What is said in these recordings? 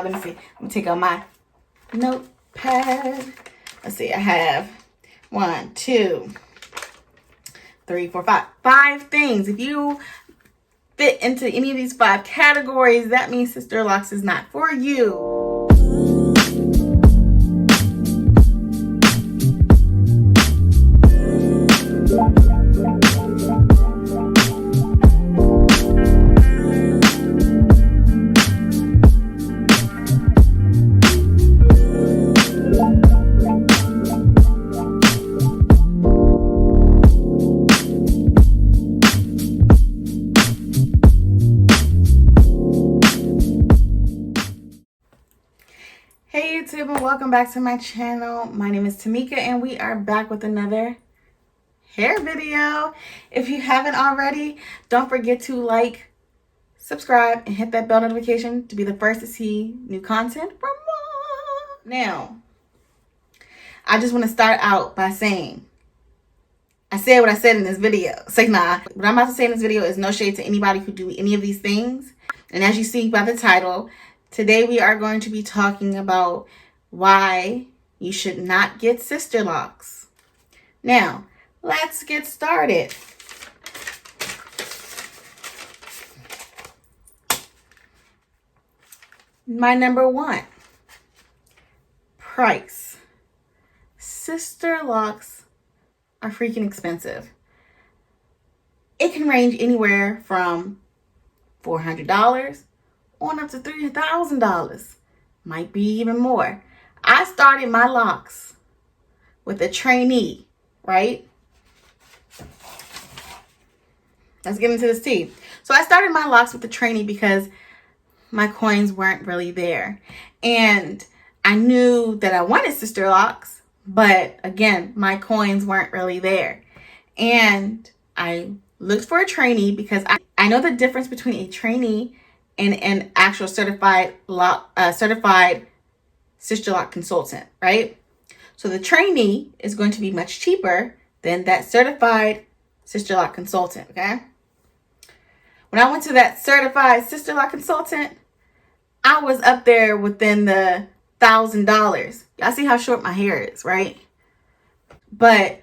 Let me see. I'm gonna take out my notepad. Let's see. I have 1, 2, 3, 4, 5. 5 things. If you fit into any of these 5 categories, that means Sisterlocks is not for you. Hey YouTube, and welcome back to my channel. My name is Tamika and we are back with another hair video. If you haven't already, don't forget to like, subscribe, and hit that bell notification to be the first to see new content from me. Now, I just want to start out by saying, I said what I said in this video. Say nah. What I'm about to say in this video is no shade to anybody who do any of these things. And as you see by the title, today we are going to be talking about why you should not get Sisterlocks. Now, let's get started. My number 1, price. Sisterlocks are freaking expensive. It can range anywhere from $400 on up to $3,000. Might be even more. I started my locks with a trainee, right? Let's get into this tea. So I started my locks with a trainee because my coins weren't really there. And I knew that I wanted Sisterlocks, but again, my coins weren't really there. And I looked for a trainee because I know the difference between a trainee and an actual certified Sisterlock consultant, right? So the trainee is going to be much cheaper than that certified Sisterlock consultant, okay? When I went to that certified Sisterlock consultant, I was up there within the $1,000. Y'all see how short my hair is, right? But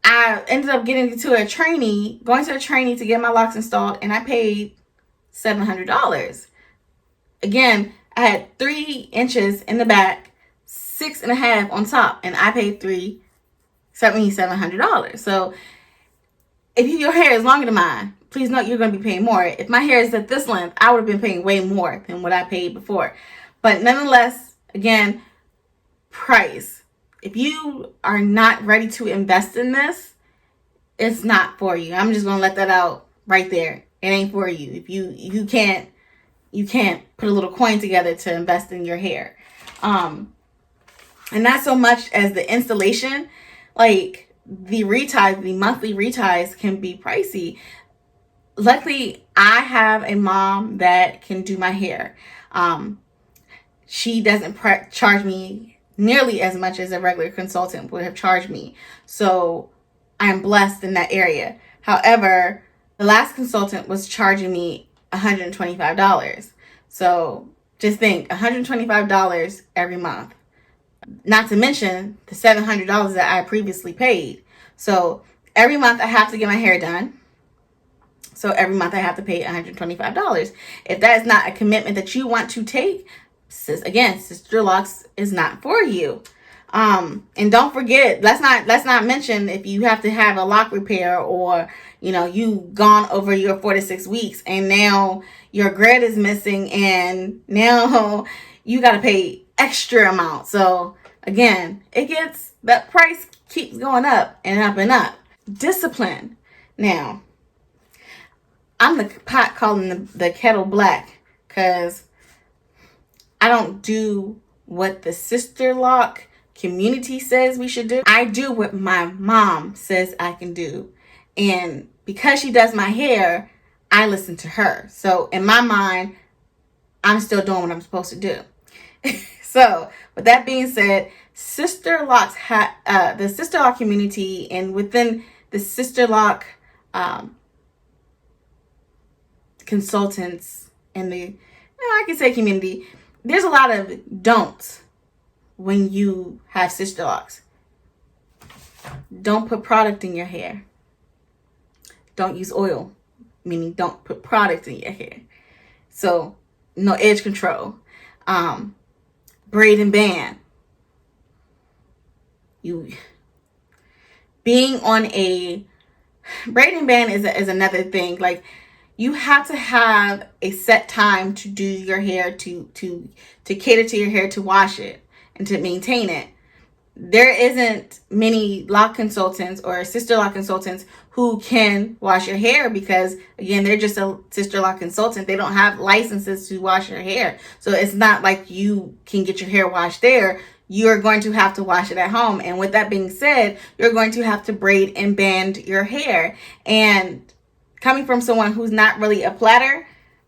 I ended up going to a trainee to get my locks installed, and I paid $700. Again, I had 3 inches in the back, 6.5 on top, and I paid $700. So if your hair is longer than mine, please note you're going to be paying more. If my hair is at this length, I would have been paying way more than what I paid before. But nonetheless, again, price. If you are not ready to invest in this, it's not for you. I'm just going to let that out right there. It ain't for you. If you can't put a little coin together to invest in your hair. And not so much as the installation, like the monthly reties can be pricey. Luckily, I have a mom that can do my hair. She doesn't charge me nearly as much as a regular consultant would have charged me. So I'm blessed in that area. However, the last consultant was charging me $125. So just think, $125 every month. Not to mention the $700 that I previously paid. So every month I have to get my hair done. So every month I have to pay $125. If that is not a commitment that you want to take, again, Sisterlocks is not for you. And don't forget, let's not mention if you have to have a lock repair, or you've gone over your 4 to 6 weeks and now your grid is missing and now you got to pay extra amount. So again, that price keeps going up and up and up. Discipline. Now, I'm the pot calling the kettle black because I don't do what the Sisterlock community says we should do. I do what my mom says I can do. And because she does my hair, I listen to her. So in my mind, I'm still doing what I'm supposed to do. So with that being said, Sisterlocks, the Sisterlock community, and within the Sisterlock consultants and I can say community, there's a lot of don'ts when you have Sisterlocks. Don't put product in your hair. Don't use oil, meaning don't put product in your hair. So no edge control. Braid and band. Being on a braid and band is another thing. Like, you have to have a set time to do your hair, to cater to your hair, to wash it and to maintain it. There isn't many lock consultants or Sisterlock consultants who can wash your hair because, again, they're just a Sisterlock consultant. They don't have licenses to wash your hair. So it's not like you can get your hair washed there. You're going to have to wash it at home. And with that being said, you're going to have to braid and band your hair. And coming from someone who's not really a platter,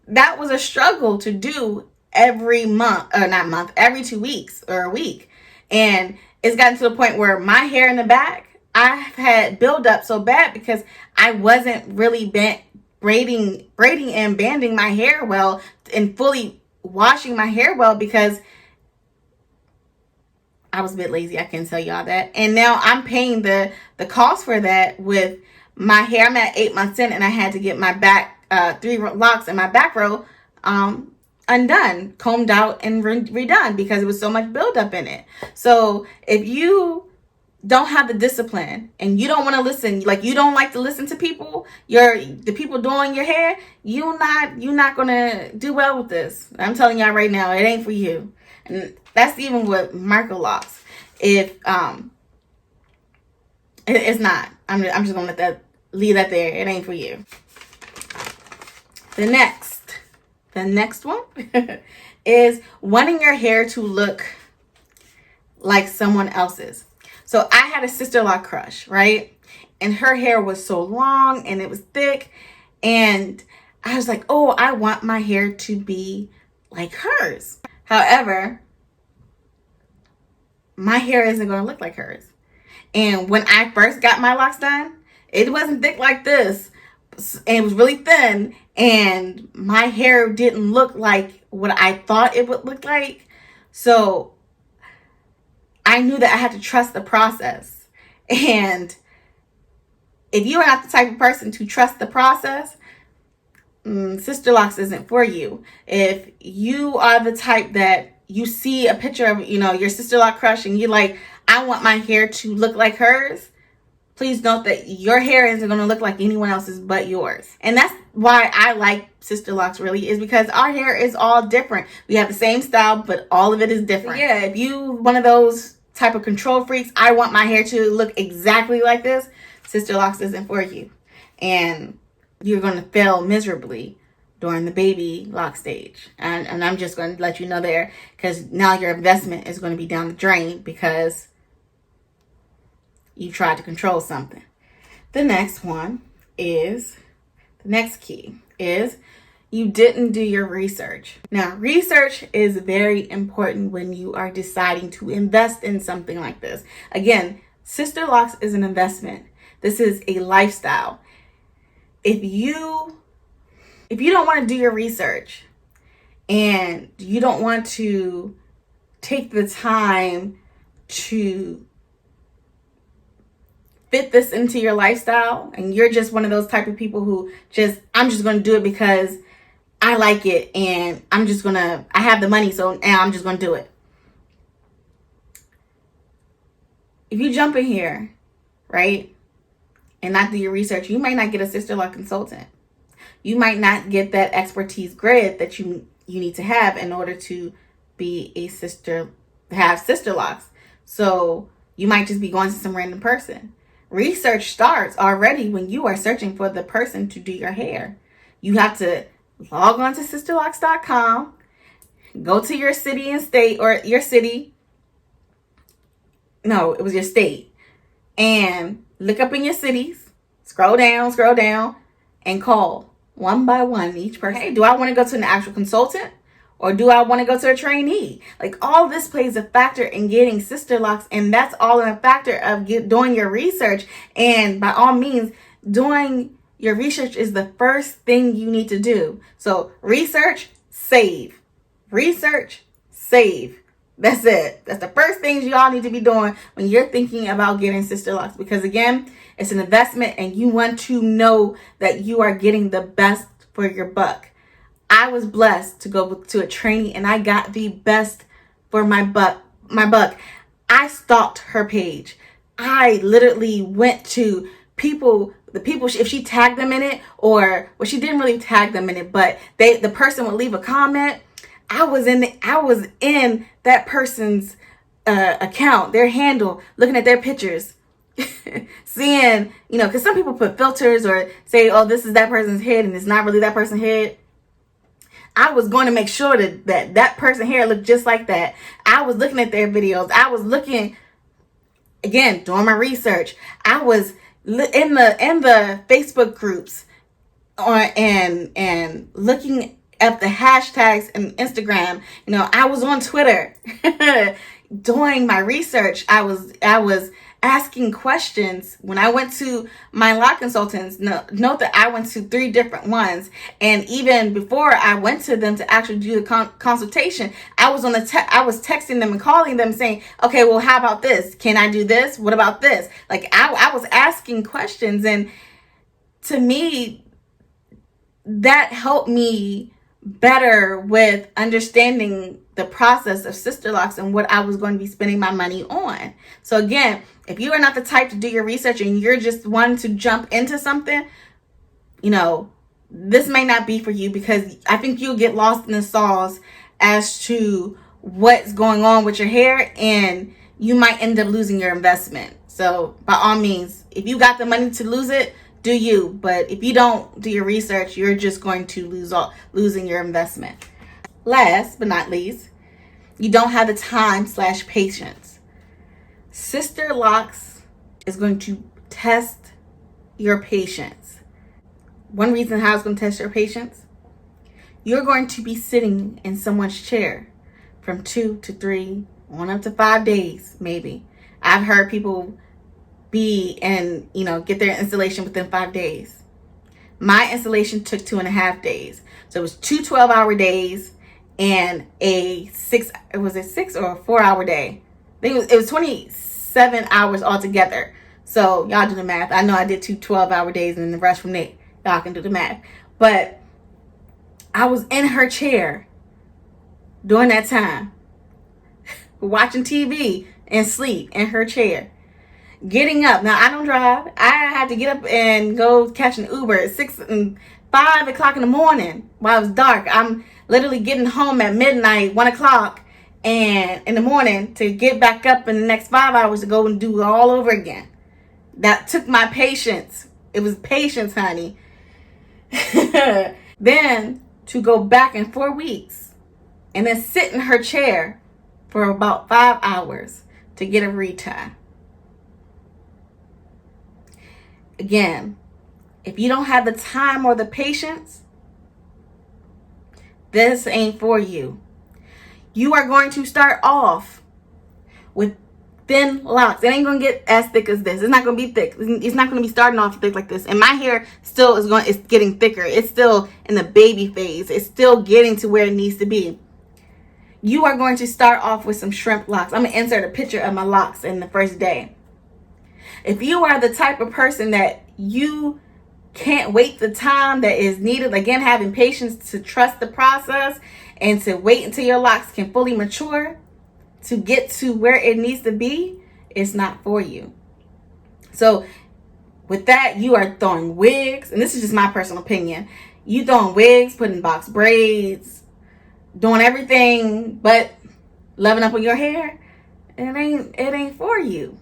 that was a struggle to do every month, or not month, every 2 weeks or a week. And it's gotten to the point where my hair in the back, I've had buildup so bad because I wasn't really braiding and banding my hair well and fully washing my hair well because I was a bit lazy. I can tell y'all that. And now I'm paying the cost for that with my hair. I'm at 8 months in and I had to get my back 3 locks in my back row undone, combed out, and redone because it was so much buildup in it. So if you don't have the discipline and you don't want to listen, like you don't like to listen to people, the people doing your hair, you're not gonna do well with this. I'm telling y'all right now, it ain't for you. And that's even with micro locks. If it's not. I'm just gonna leave that there. It ain't for you. The next one is wanting your hair to look like someone else's. So I had a Sisterlock crush, right? And her hair was so long and it was thick. And I was like, oh, I want my hair to be like hers. However, my hair isn't going to look like hers. And when I first got my locks done, it wasn't thick like this. And it was really thin. And my hair didn't look like what I thought it would look like. So I knew that I had to trust the process. And if you are not the type of person to trust the process, Sisterlocks isn't for you. If you are the type that you see a picture of, your Sisterlock crush and you're like, I want my hair to look like hers, please note that your hair isn't going to look like anyone else's but yours. And that's why I like Sisterlocks, really, is because our hair is all different. We have the same style, but all of it is different. Yeah, if you one of those type of control freaks, I want my hair to look exactly like this, Sisterlocks isn't for you. And you're going to fail miserably during the baby lock stage. And I'm just going to let you know there, because now your investment is going to be down the drain because you tried to control something. The next key is you didn't do your research. Now, research is very important when you are deciding to invest in something like this. Again, Sisterlocks is an investment. This is a lifestyle. If you don't want to do your research and you don't want to take the time to fit this into your lifestyle, and you're just one of those type of people who I'm just going to do it because I like it and I have the money, so now I'm just going to do it. If you jump in here, right, and not do your research, you might not get a Sisterlock consultant. You might not get that expertise grid that you need to have in order to have Sisterlocks. So you might just be going to some random person. Research starts already when you are searching for the person to do your hair. You have to log on to sisterlocks.com, go to your city and state, or your city. No, it was your state. And look up in your cities, scroll down, and call one by one each person. Hey, do I want to go to an actual consultant? Or do I want to go to a trainee? Like, all this plays a factor in getting Sisterlocks, and that's all in a factor of doing your research. And by all means, doing your research is the first thing you need to do. So research, save. Research, save. That's it. That's the first things y'all need to be doing when you're thinking about getting Sisterlocks. Because again, it's an investment and you want to know that you are getting the best for your buck. I was blessed to go to a training and I got the best for my buck. I stalked her page. I literally went to the people, if she tagged them in it, or well, she didn't really tag them in it, but the person would leave a comment. I was in that person's account, their handle, looking at their pictures, seeing, because some people put filters or say, oh, this is that person's head, and it's not really that person's head. I was going to make sure that person's hair looked just like that. I was looking at their videos. I was looking, again, doing my research. I was in the Facebook groups and looking at the hashtags and Instagram. I was on Twitter doing my research. I was asking questions. When I went to my lock consultants, note that I went to 3 different ones, and even before I went to them to actually do the consultation, I was I was texting them and calling them saying, okay, well, how about this? Can I do this? What about this? Like I was asking questions, and to me, that helped me better with understanding the process of Sisterlocks and what I was going to be spending my money on. So again, if you are not the type to do your research and you're just wanting to jump into something, this may not be for you, because I think you'll get lost in the sauce as to what's going on with your hair, and you might end up losing your investment. So by all means, if you got the money to lose it, do you. But if you don't do your research, you're just going to losing your investment. Last but not least, you don't have the time/patience. Sisterlocks is going to test your patience. One reason how it's going to test your patience, you're going to be sitting in someone's chair from 2 to 3, on up to 5 days, maybe. I've heard people get their installation within 5 days. My installation took 2.5 days. So it was 2 12-hour days and a 6 or a 4-hour day. I think it was 27 hours altogether. So y'all do the math. I know I did 2 12-hour days and the rest from there. Y'all can do the math. But I was in her chair during that time, watching TV and sleep in her chair. Getting up. Now, I don't drive. I had to get up and go catch an Uber at 6 and 5 o'clock in the morning while it was dark. I'm literally getting home at midnight, 1 o'clock and in the morning to get back up in the next 5 hours to go and do it all over again. That took my patience. It was patience, honey. Then to go back in 4 weeks and then sit in her chair for about 5 hours to get a retie. Again, if you don't have the time or the patience, this ain't for you. You are going to start off with thin locks. It ain't going to get as thick as this. It's not going to be thick. It's not going to be starting off thick like this. And my hair still it's getting thicker. It's still in the baby phase. It's still getting to where it needs to be. You are going to start off with some shrimp locks. I'm going to insert a picture of my locks in the first day. If you are the type of person that you can't wait the time that is needed, again, having patience to trust the process and to wait until your locks can fully mature to get to where it needs to be, it's not for you. So with that, you are throwing wigs, and this is just my personal opinion. You throwing wigs, putting box braids, doing everything but loving up on your hair. It ain't for you.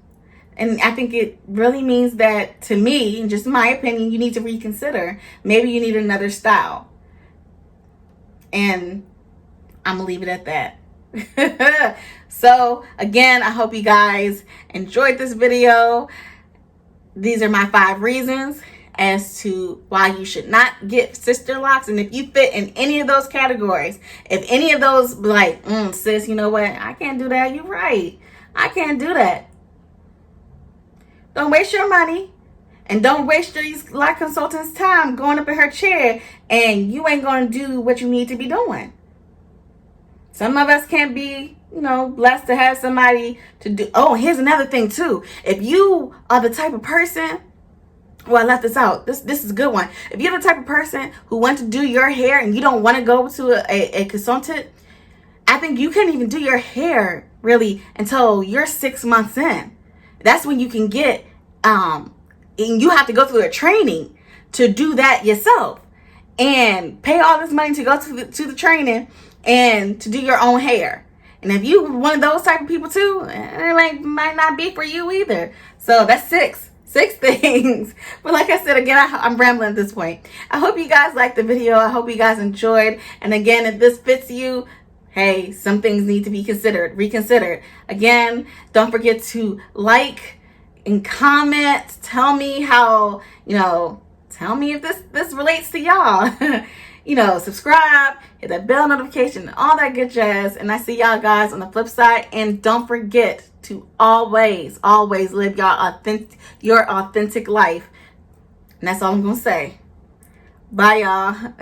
And I think it really means that, to me, and just my opinion, you need to reconsider. Maybe you need another style. And I'm going to leave it at that. So, again, I hope you guys enjoyed this video. These are my 5 reasons as to why you should not get Sisterlocks. And if you fit in any of those categories, if any of those, like, sis, you know what? I can't do that. You're right. I can't do that. Don't waste your money, and don't waste these lock consultants' time going up in her chair, and you ain't going to do what you need to be doing. Some of us can't be, blessed to have somebody to do. Oh, here's another thing too. If you are the type of person, well, I left this out. This is a good one. If you're the type of person who wants to do your hair and you don't want to go to a consultant, I think you can't even do your hair really until you're 6 months in. That's when you can get, and you have to go through a training to do that yourself and pay all this money to go to the training and to do your own hair. And if you one of those type of people too, it might not be for you either. So that's six things. But like I said, again, I'm rambling at this point. I hope you guys liked the video. I hope you guys enjoyed. And again, if this fits you, hey, some things need to be reconsidered. Again, don't forget to like and comment. Tell me how, tell me if this relates to y'all. Subscribe, hit that bell notification, all that good jazz. And I see y'all guys on the flip side. And don't forget to always live your authentic life. And that's all I'm going to say. Bye, y'all.